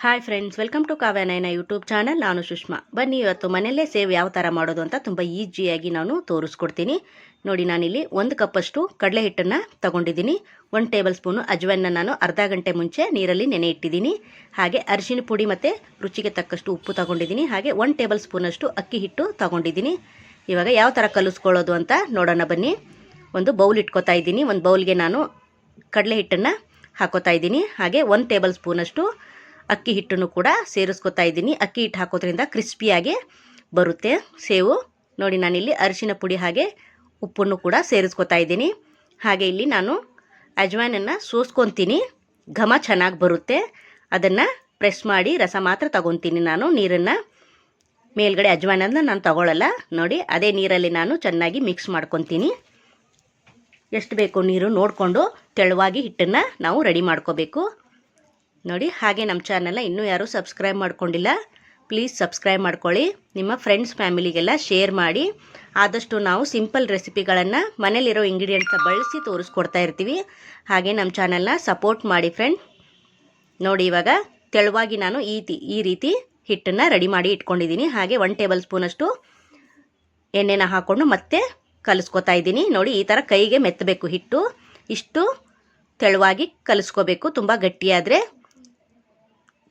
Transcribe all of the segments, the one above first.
Hi friends, welcome to Kavya Nayana YouTube channel. ನಾನು ಸುಷ್ಮಾ. ಬನ್ನಿ, ಇವತ್ತು ಮನೆಯಲ್ಲೇ ಸೇವ್ ಯಾವ ಥರ ಮಾಡೋದು ಅಂತ ತುಂಬ ಈಸಿಯಾಗಿ ನಾನು ತೋರಿಸ್ಕೊಡ್ತೀನಿ. ನೋಡಿ, ನಾನಿಲ್ಲಿ 1 ಕಪ್ಪಷ್ಟು ಕಡಲೆ ಹಿಟ್ಟನ್ನು ತಗೊಂಡಿದ್ದೀನಿ. 1 ಟೇಬಲ್ ಸ್ಪೂನು ಅಜ್ವೈನ್ನ ನಾನು ಅರ್ಧ ಗಂಟೆ ಮುಂಚೆ ನೀರಲ್ಲಿ ನೆನೆ ಇಟ್ಟಿದ್ದೀನಿ. ಹಾಗೆ ಅರಿಶಿನ ಪುಡಿ ಮತ್ತು ರುಚಿಗೆ ತಕ್ಕಷ್ಟು ಉಪ್ಪು ತಗೊಂಡಿದ್ದೀನಿ. ಹಾಗೆ 1 ಟೇಬಲ್ ಸ್ಪೂನಷ್ಟು ಅಕ್ಕಿ ಹಿಟ್ಟು ತಗೊಂಡಿದ್ದೀನಿ. ಇವಾಗ ಯಾವ ಥರ ಕಲಿಸ್ಕೊಳ್ಳೋದು ಅಂತ ನೋಡೋಣ ಬನ್ನಿ. ಒಂದು ಬೌಲ್ ಇಟ್ಕೊತಾ ಇದ್ದೀನಿ. ಒಂದು ಬೌಲ್ಗೆ ನಾನು ಕಡಲೆ ಹಿಟ್ಟನ್ನು ಹಾಕೋತಾ ಇದ್ದೀನಿ. ಹಾಗೆ 1 ಟೇಬಲ್ ಸ್ಪೂನಷ್ಟು ಅಕ್ಕಿ ಹಿಟ್ಟನ್ನು ಕೂಡ ಸೇರಿಸ್ಕೊತಾ ಇದ್ದೀನಿ. ಅಕ್ಕಿ ಹಿಟ್ಟು ಹಾಕೋದ್ರಿಂದ ಕ್ರಿಸ್ಪಿಯಾಗಿ ಬರುತ್ತೆ ಸೇವು. ನೋಡಿ, ನಾನಿಲ್ಲಿ ಅರಿಶಿನ ಪುಡಿ ಹಾಗೆ ಉಪ್ಪನ್ನು ಕೂಡ ಸೇರಿಸ್ಕೊತಾ ಇದ್ದೀನಿ. ಹಾಗೆ ಇಲ್ಲಿ ನಾನು ಅಜ್ವೈನನ್ನು ಸೋಸ್ಕೊತೀನಿ. ಘಮ ಚೆನ್ನಾಗಿ ಬರುತ್ತೆ. ಅದನ್ನು ಪ್ರೆಸ್ ಮಾಡಿ ರಸ ಮಾತ್ರ ತಗೊತೀನಿ. ನಾನು ನೀರನ್ನು ಮೇಲ್ಗಡೆ ಅಜ್ವೈನನ್ನು ನಾನು ತಗೊಳ್ಳಲ್ಲ. ನೋಡಿ, ಅದೇ ನೀರಲ್ಲಿ ನಾನು ಚೆನ್ನಾಗಿ ಮಿಕ್ಸ್ ಮಾಡ್ಕೊತೀನಿ. ಎಷ್ಟು ಬೇಕು ನೀರು ನೋಡಿಕೊಂಡು ತೆಳುವಾಗಿ ಹಿಟ್ಟನ್ನು ನಾವು ರೆಡಿ ಮಾಡ್ಕೋಬೇಕು. ನೋಡಿ, ಹಾಗೆ ನಮ್ಮ ಚಾನಲ್ನ ಇನ್ನೂ ಯಾರೂ ಸಬ್ಸ್ಕ್ರೈಬ್ ಮಾಡ್ಕೊಂಡಿಲ್ಲ, ಪ್ಲೀಸ್ ಸಬ್ಸ್ಕ್ರೈಬ್ ಮಾಡ್ಕೊಳ್ಳಿ. ನಿಮ್ಮ ಫ್ರೆಂಡ್ಸ್ ಫ್ಯಾಮಿಲಿಗೆಲ್ಲ ಶೇರ್ ಮಾಡಿ. ಆದಷ್ಟು ನಾವು ಸಿಂಪಲ್ ರೆಸಿಪಿಗಳನ್ನು ಮನೇಲಿರೋ ಇಂಗ್ರೀಡಿಯೆಂಟ್ನ ಬಳಸಿ ತೋರಿಸ್ಕೊಡ್ತಾ ಇರ್ತೀವಿ. ಹಾಗೆ ನಮ್ಮ ಚಾನಲ್ನ ಸಪೋರ್ಟ್ ಮಾಡಿ ಫ್ರೆಂಡ್. ನೋಡಿ, ಇವಾಗ ತೆಳುವಾಗಿ ನಾನು ಈ ರೀತಿ ಹಿಟ್ಟನ್ನು ರೆಡಿ ಮಾಡಿ ಇಟ್ಕೊಂಡಿದ್ದೀನಿ. ಹಾಗೆ 1 ಟೇಬಲ್ ಸ್ಪೂನಷ್ಟು ಎಣ್ಣೆನ ಹಾಕ್ಕೊಂಡು ಮತ್ತೆ ಕಲಿಸ್ಕೊತಾ ಇದ್ದೀನಿ. ನೋಡಿ, ಈ ಥರ ಕೈಗೆ ಮೆತ್ತಬೇಕು ಹಿಟ್ಟು. ಇಷ್ಟು ತೆಳುವಾಗಿ ಕಲಿಸ್ಕೋಬೇಕು. ತುಂಬ ಗಟ್ಟಿಯಾದರೆ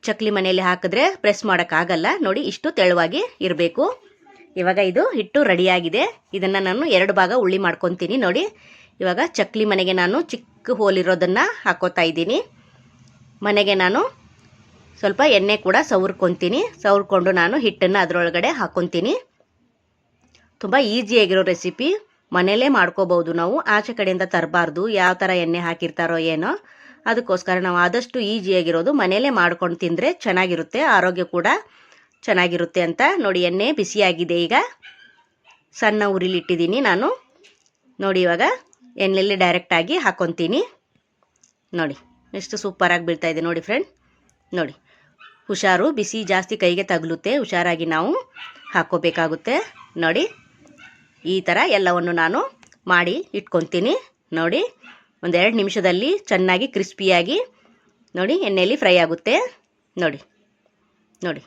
ಚಕ್ಲಿ ಮನೆಯಲ್ಲಿ ಹಾಕಿದ್ರೆ ಪ್ರೆಸ್ ಮಾಡೋಕ್ಕಾಗಲ್ಲ. ನೋಡಿ, ಇಷ್ಟು ತೆಳುವಾಗಿ ಇರಬೇಕು. ಇವಾಗ ಇದು ಹಿಟ್ಟು ರೆಡಿಯಾಗಿದೆ. ಇದನ್ನು ನಾನು 2 ಭಾಗ ಉಳ್ಳಿ ಮಾಡ್ಕೊತೀನಿ. ನೋಡಿ, ಇವಾಗ ಚಕ್ಲಿ ಮನೆಗೆ ನಾನು ಚಿಕ್ಕ ಹೋಲಿರೋದನ್ನು ಹಾಕೋತಾ ಇದ್ದೀನಿ. ಮನೆಗೆ ನಾನು ಸ್ವಲ್ಪ ಎಣ್ಣೆ ಕೂಡ ಸವರ್ಕೊಂಡು ನಾನು ಹಿಟ್ಟನ್ನು ಅದರೊಳಗಡೆ ಹಾಕ್ಕೊತೀನಿ. ತುಂಬ ಈಸಿಯಾಗಿರೋ ರೆಸಿಪಿ, ಮನೆಯಲ್ಲೇ ಮಾಡ್ಕೋಬೋದು ನಾವು. ಆಚೆ ಕಡೆಯಿಂದ ತರಬಾರ್ದು, ಯಾವ ಥರ ಎಣ್ಣೆ ಹಾಕಿರ್ತಾರೋ ಏನೋ. ಅದಕ್ಕೋಸ್ಕರ ನಾವು ಆದಷ್ಟು ಈಸಿಯಾಗಿರೋದು ಮನೆಯಲ್ಲೇ ಮಾಡ್ಕೊಂಡು ತಿಂದರೆ ಚೆನ್ನಾಗಿರುತ್ತೆ, ಆರೋಗ್ಯ ಕೂಡ ಚೆನ್ನಾಗಿರುತ್ತೆ ಅಂತ. ನೋಡಿ, ಎಣ್ಣೆ ಬಿಸಿಯಾಗಿದೆ. ಈಗ ಸಣ್ಣ ಉರಿಲಿಟ್ಟಿದ್ದೀನಿ ನಾನು. ನೋಡಿ, ಇವಾಗ ಎಣ್ಣೆಯಲ್ಲಿ ಡೈರೆಕ್ಟಾಗಿ ಹಾಕ್ಕೊತೀನಿ. ನೋಡಿ, ಎಷ್ಟು ಸೂಪರಾಗಿ ಬೀಳ್ತಾಯಿದೆ ನೋಡಿ ಫ್ರೆಂಡ್. ನೋಡಿ, ಹುಷಾರು, ಬಿಸಿ ಜಾಸ್ತಿ ಕೈಗೆ ತಗಲುತ್ತೆ. ಹುಷಾರಾಗಿ ನಾವು ಹಾಕ್ಕೋಬೇಕಾಗುತ್ತೆ. ನೋಡಿ, ಈ ಥರ ಎಲ್ಲವನ್ನು ನಾನು ಮಾಡಿ ಇಟ್ಕೊತೀನಿ. ನೋಡಿ, 1-2 ನಿಮಿಷದಲ್ಲಿ ಚೆನ್ನಾಗಿ ಕ್ರಿಸ್ಪಿಯಾಗಿ ನೋಡಿ ಎಣ್ಣೆಯಲ್ಲಿ ಫ್ರೈ ಆಗುತ್ತೆ. ನೋಡಿ ನೋಡಿ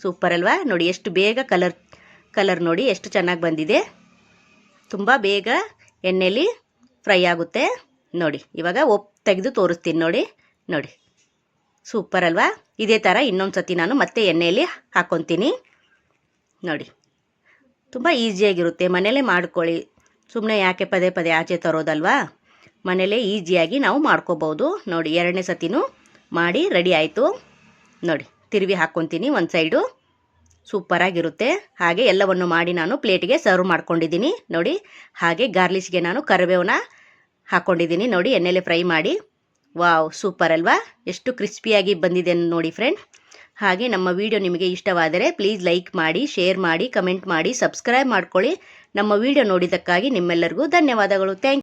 ಸೂಪರ್ ಅಲ್ವಾ? ನೋಡಿ, ಎಷ್ಟು ಬೇಗ ಕಲರ್ ನೋಡಿ ಎಷ್ಟು ಚೆನ್ನಾಗಿ ಬಂದಿದೆ. ತುಂಬ ಬೇಗ ಎಣ್ಣೆಯಲ್ಲಿ ಫ್ರೈ ಆಗುತ್ತೆ. ನೋಡಿ, ಇವಾಗ ತೆಗೆದು ತೋರಿಸ್ತೀನಿ. ನೋಡಿ ನೋಡಿ ಸೂಪರ್ ಅಲ್ವಾ? ಇದೇ ಥರ ಇನ್ನೊಂದು ಸತಿ ನಾನು ಮತ್ತೆ ಎಣ್ಣೆಯಲ್ಲಿ ಹಾಕ್ಕೊತೀನಿ. ನೋಡಿ, ತುಂಬ ಈಸಿಯಾಗಿರುತ್ತೆ. ಮನೇಲೇ ಮಾಡ್ಕೊಳ್ಳಿ. ಸುಮ್ಮನೆ ಯಾಕೆ ಪದೇ ಪದೇ ಆಚೆ ತರೋದಲ್ವಾ? ಮನೇಲೇ ಈಸಿಯಾಗಿ ನಾವು ಮಾಡ್ಕೋಬೋದು. ನೋಡಿ, 2ನೇ ಸತಿನೂ ಮಾಡಿ ರೆಡಿ ಆಯಿತು. ನೋಡಿ, ತಿರುವಿ ಹಾಕ್ಕೊತೀನಿ ಒಂದು ಸೈಡು. ಸೂಪರಾಗಿರುತ್ತೆ. ಹಾಗೆ ಎಲ್ಲವನ್ನು ಮಾಡಿ ನಾನು ಪ್ಲೇಟಿಗೆ ಸರ್ವ್ ಮಾಡ್ಕೊಂಡಿದ್ದೀನಿ. ನೋಡಿ, ಹಾಗೆ ಗಾರ್ಲಿಷ್ಗೆ ನಾನು ಕರಿಬೇವನ್ನ ಹಾಕ್ಕೊಂಡಿದ್ದೀನಿ. ನೋಡಿ, ಎಣ್ಣೆಲೆ ಫ್ರೈ ಮಾಡಿ. ವಾವ್, ಸೂಪರ್ ಅಲ್ವಾ? ಎಷ್ಟು ಕ್ರಿಸ್ಪಿಯಾಗಿ ಬಂದಿದೆ ನೋಡಿ ಫ್ರೆಂಡ್. ಹಾಗೆ ನಮ್ಮ ವಿಡಿಯೋ ನಿಮಗೆ ಇಷ್ಟವಾದರೆ ಪ್ಲೀಸ್ ಲೈಕ್ ಮಾಡಿ, ಶೇರ್ ಮಾಡಿ, ಕಮೆಂಟ್ ಮಾಡಿ, ಸಬ್ಸ್ಕ್ರೈಬ್ ಮಾಡ್ಕೊಳ್ಳಿ. ನಮ್ಮ ವಿಡಿಯೋ ನೋಡಿದ್ದಕ್ಕಾಗಿ ನಿಮ್ಮೆಲ್ಲರಿಗೂ ಧನ್ಯವಾದಗಳು. Thank you.